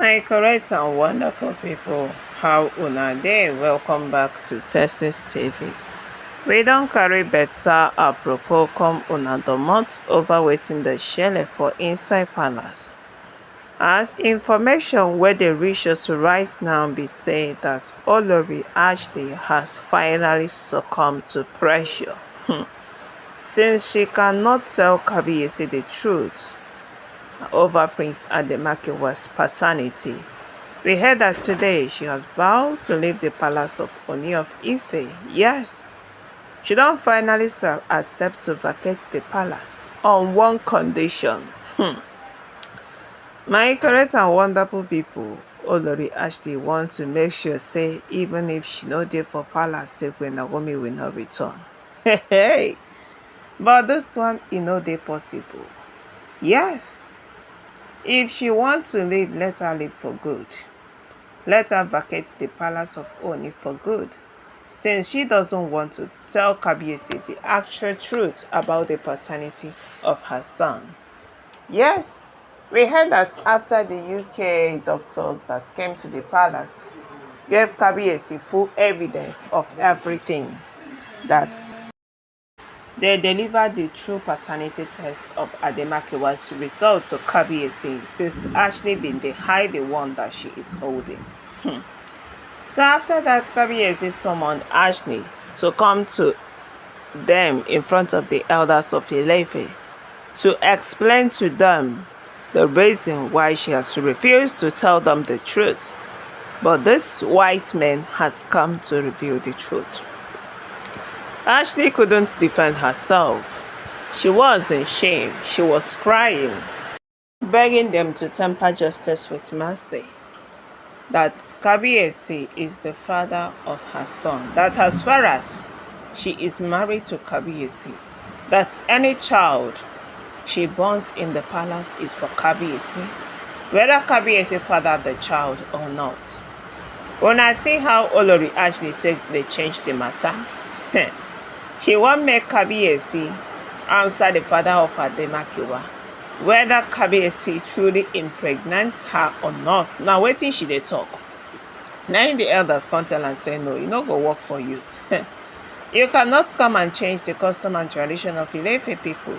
My correct and wonderful people, how una dey? Welcome back to Texas TV. We don carry better apropos come una domot over wetin dey shele for inside palace. As information wey dey reach us right now be say that Olori Ashley has finally succumbed to pressure since she cannot tell Kabiyesi the truth over Prince Ademakinwa's paternity. We heard that today she has vowed to leave the palace of Ooni of Ife. Yes, she don finally accept to vacate the palace on one condition. My correct and wonderful people, Olori Ashley want to make sure say even if she no dey for palace, say queennaomi will not return. Hey, but this one e no dey possible. Yes, if she want to leave, let her leave for good. Let her vacate the palace of Oni for good, since she doesn't want to tell Kabiyesi the actual truth about the paternity of her son. Yes, we heard that after the UK doctors that came to the palace gave Kabiyesi full evidence of everything, that they delivered the true paternity test of Ademakinwa's result to Kabiyesi, since Ashley been dey hide the one that she is holding. So after that, Kabiyesi summoned Ashley to come to them in front of the elders of Ile-Ife to explain to them the reason why she has refused to tell them the truth. But this white man has come to reveal the truth. Ashley couldn't defend herself. She was in shame. She was crying, begging them to temper justice with mercy. That Kabiyesi is the father of her son. That as far as she is married to Kabiyesi, that any child she borns in the palace is for Kabiyesi, whether Kabiyesi fathered the child or not. When I see how Olori Ashley they change the matter, she won't make Kabiyesi answer the father of Ademakinwa, whether Kabiyesi truly impregnates her or not. Now wetin she dey talk? Now the elders come tell and say no, e no go work for you. You cannot come and change the custom and tradition of Ile-Ife people.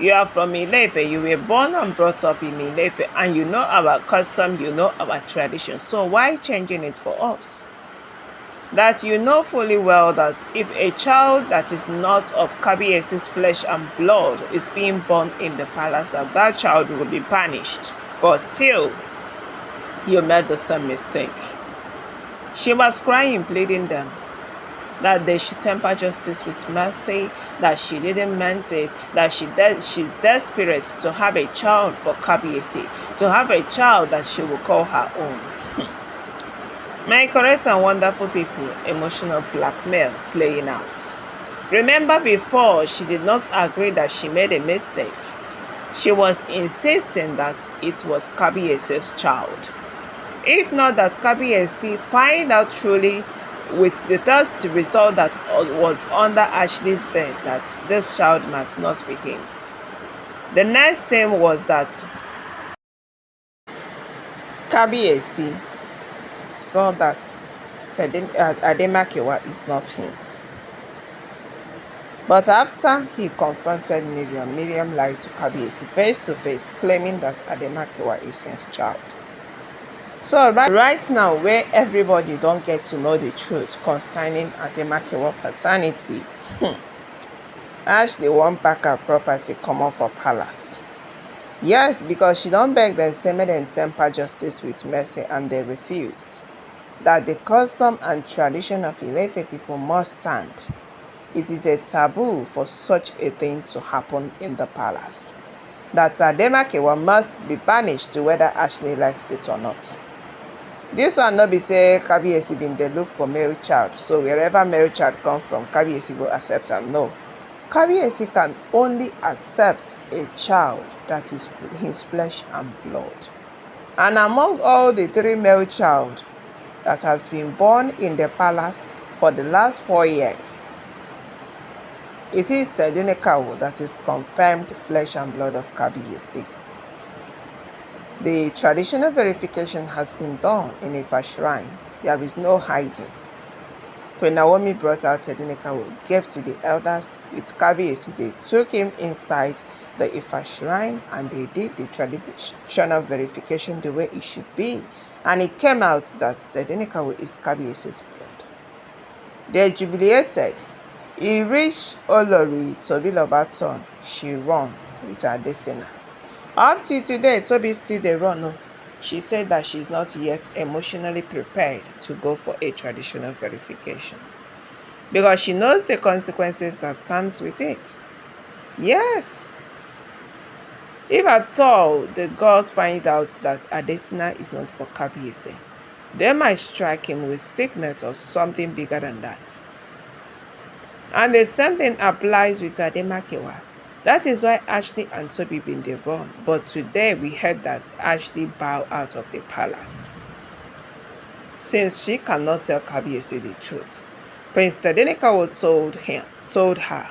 You are from Ile-Ife, you were born and brought up in Ile-Ife, and you know our custom, you know our tradition. So why changing it for us? That you know fully well that if a child that is not of Kabiyesi's flesh and blood is being born in the palace, that child will be punished. But still, you made the same mistake. She was crying, pleading them that they should temper justice with mercy, that she didn't mean it, that she's desperate to have a child for Kabiyesi, to have a child that she will call her own. My correct and wonderful people, emotional blackmail playing out. Remember before, she did not agree that she made a mistake. She was insisting that it was Kabiyesi's child. If not that Kabiyesi find out truly with the test result that was under Ashley's bed that this child might not be his. The next thing was that Kabiyesi saw that Ademakinwa is not his. But after he confronted Mariam lied to Kabiyesi face to face, claiming that Ademakinwa is his child. So right now, where everybody don't get to know the truth concerning Ademakinwa paternity, Ashley won't pack her property come off for palace. Yes, because she don't beg them, say make them temper justice with mercy, and they refused. That the custom and tradition of Ile-Ife people must stand. It is a taboo for such a thing to happen in the palace. That Ademakinwa must be banished to whether Ashley likes it or not. This one no be say Kabiyesi been dey look for married child, so wherever married child come from, Kabiyesi go accept am. No. Kabiyesi can only accept a child that is his flesh and blood. And among all the 3 male child that has been born in the palace for the last 4 years, it is Tedunekawo that is confirmed flesh and blood of Kabiyesi. The traditional verification has been done in Ifa shrine. There is no hiding. Queen Naomi brought out Tedinekawo, gave to the elders with Kabiyesi. They took him inside the Ifa shrine and they did the traditional verification the way it should be. And it came out that Tedinekawo is Kabiyesi's blood. They jubilated. He reached Olori Tobiloba's turn. She ran with her destiny. Up to today, Toby still dey run. No. She said that she's not yet emotionally prepared to go for a traditional verification because she knows the consequences that comes with it. Yes. If at all the girls find out that Adesina is not for Kabiyesi, they might strike him with sickness or something bigger than that. And the same thing applies with Ademakewa. That is why Ashley and Toby been the run. But today we heard that Ashley bowed out of the palace, since she cannot tell Kabiyesi the truth. Prince Tadenikawo told her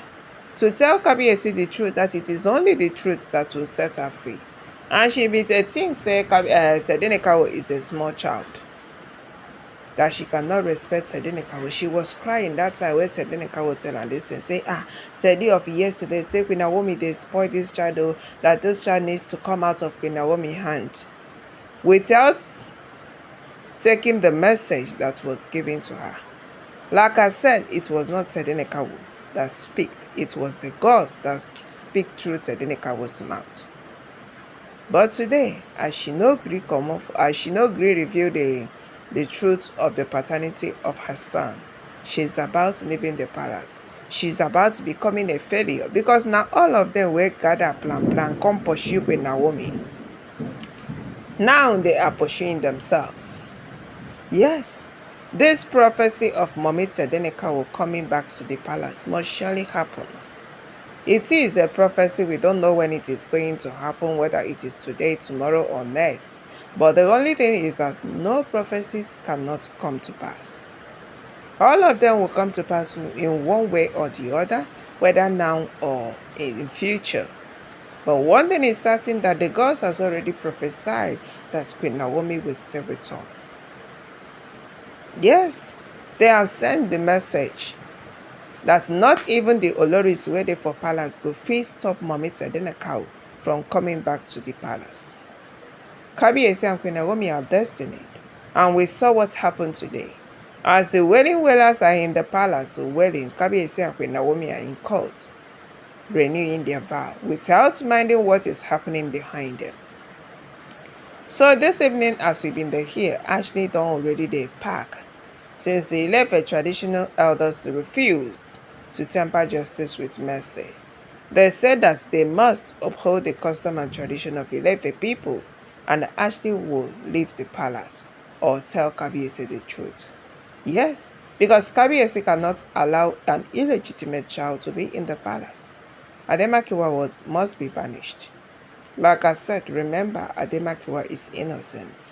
to tell Kabiyesi the truth, that it is only the truth that will set her free. And she be think say Tadenikawo is a small child, that she cannot respect Tedinekawo. She was crying that time when Tedinekawo tell her this thing. Say, Teddy of yesterday, say Queen Naomi, they spoil this child, that this child needs to come out of Queen Naomi's hand. Without taking the message that was given to her. Like I said, it was not Tedinekawo that speak. It was the gods that speak through Tedinekawo's mouth. But today, as she no gree reveal the truth of the paternity of her son, she's about leaving the palace. She's about becoming a failure, because now all of them will gather plan come pursue with Naomi. Now they are pursuing themselves. Yes, this prophecy of Mommy Tedinekawo coming back to the palace must surely happen. It is a prophecy. We don't know when it is going to happen, whether it is today, tomorrow, or next. But the only thing is that no prophecies cannot come to pass. All of them will come to pass in one way or the other, whether now or in future. But one thing is certain, that the gods has already prophesied that Queen Naomi will still return. Yes, they have sent the message that not even the Oloris waiting for palace go fit stop Mommy Tedinekawo from coming back to the palace. Kabiyesi and Queen Naomi are destined, and we saw what happened today. As the wailing wailers are in the palace wailing, Kabiyesi and Queen Naomi are in court, renewing their vow without minding what is happening behind them. So this evening, as we've been here, Ashley done already the pack, since the Ilefe traditional elders refused to temper justice with mercy. They said that they must uphold the custom and tradition of Ilefe people, and Ashley will leave the palace or tell Kabiyesi the truth. Yes, because Kabiyesi cannot allow an illegitimate child to be in the palace. Ademakewa must be banished. Like I said, remember, Ademakewa is innocent.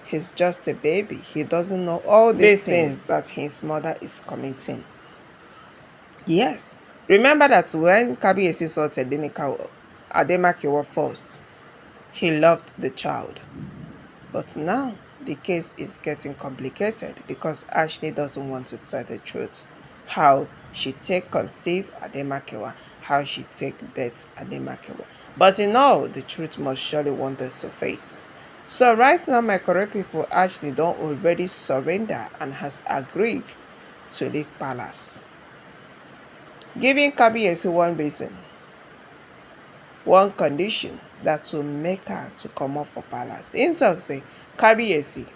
He's just a baby. He doesn't know all these things that his mother is committing. Yes. Remember that when Kabiyesi saw Ademakewa first, he loved the child. But now the case is getting complicated because Ashley doesn't want to tell the truth. How she conceive Ademakewa, how she birth Ademakewa. But in all, the truth must surely want to surface. So right now, my correct people, Ashley don't already surrender and has agreed to leave palace, giving Kabiyesi one reason, one condition that will make her to come off for palace. In talk say, Kabiyesi,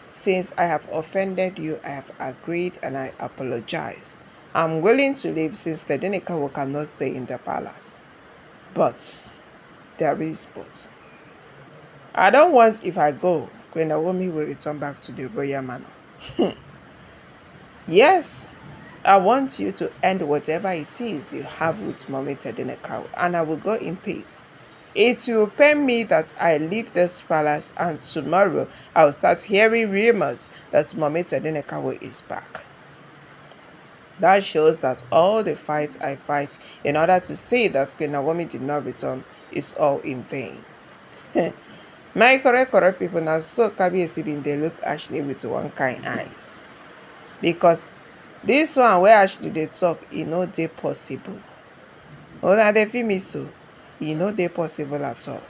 since I have offended you, I have agreed and I apologize. I'm willing to leave since Tedinekawo cannot stay in the palace. But there is but. I don't want, if I go, Queen Naomi will return back to the royal manor. Yes, I want you to end whatever it is you have with Mommy Tedinekawo, and I will go in peace. It will pain me that I leave this palace and tomorrow I will start hearing rumors that Mommy Tedinekawo is back. That shows that all the fights I fight in order to see that Queen Naomi did not return is all in vain. My correct people, now so Kabiyesi bin dey look Ashley with one kind eyes, because this one where Ashley dey talk, e no dey possible. Una dey feel me so? E no dey possible at all.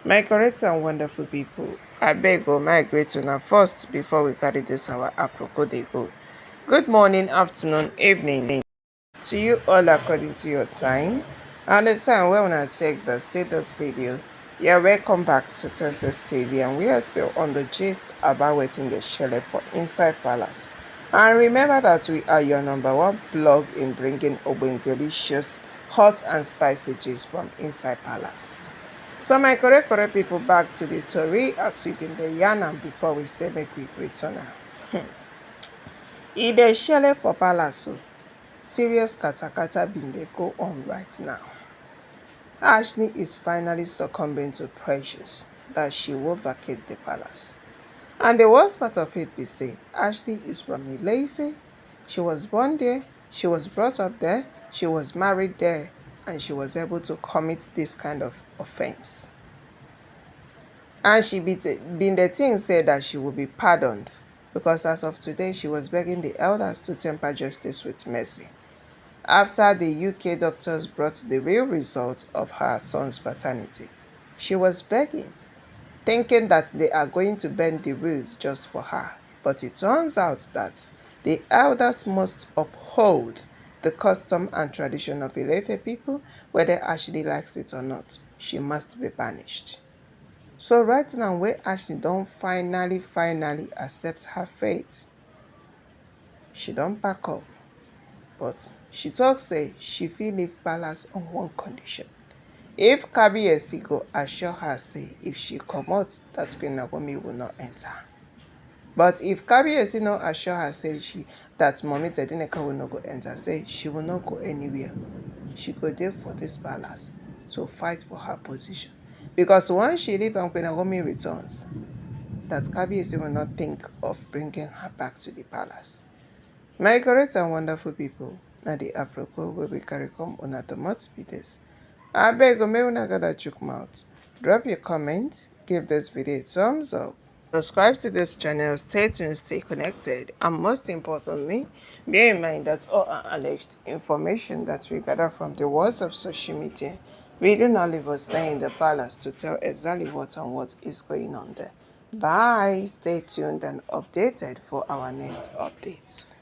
My correct and wonderful people, abeg o, my greet una first before we carry this our aproko dey go. Good morning, afternoon, evening to you all according to your time and the time wey una take the see this video. Yeah, welcome back to Texas TV, and we are still on the gist about wetin dey shele for inside palace. And remember that we are your #1 blog in bringing delicious, hot and spicy gist from inside palace. So my correct people, back to the tori as we been dey yarn am before we say make we return am. E dey shele for palace o. Serious katakata bin dey go on right now. Ashley is finally succumbing to pressures that she will vacate the palace. And the worst part of it be say, Ashley is from Ile-Ife. She was born there, she was brought up there, she was married there, and she was able to commit this kind of offense. And she been the thing said that she will be pardoned, because as of today, she was begging the elders to temper justice with mercy, after the UK doctors brought the real result of her son's paternity. She was begging, thinking that they are going to bend the rules just for her. But it turns out that the elders must uphold the custom and tradition of Ile-Ife people, whether Ashley likes it or not. She must be banished. So right now, where Ashley don't finally accept her fate, she don't pack up. But she talk say she fit leave palace on one condition. If Kabiyesi go assure her say if she comot, that Queen Naomi will not enter. But if Kabiyesi no assure her say that Mummy Tedinneka will not go enter, say she will not go anywhere. She go there for this palace to fight for her position. Because once she leave and Queen Naomi returns, that Kabiyesi will not think of bringing her back to the palace. My correct and wonderful people, na the aproko wey we carry come una domot be this. Abeg o, make una gather chook mouth. Drop your comment, give this video a thumbs up, subscribe to this channel, stay tuned, stay connected, and most importantly, bear in mind that all our alleged information that we gather from the walls of social media, we do not leave us there in the palace to tell exactly what and what is going on there. Bye. Stay tuned and updated for our next updates.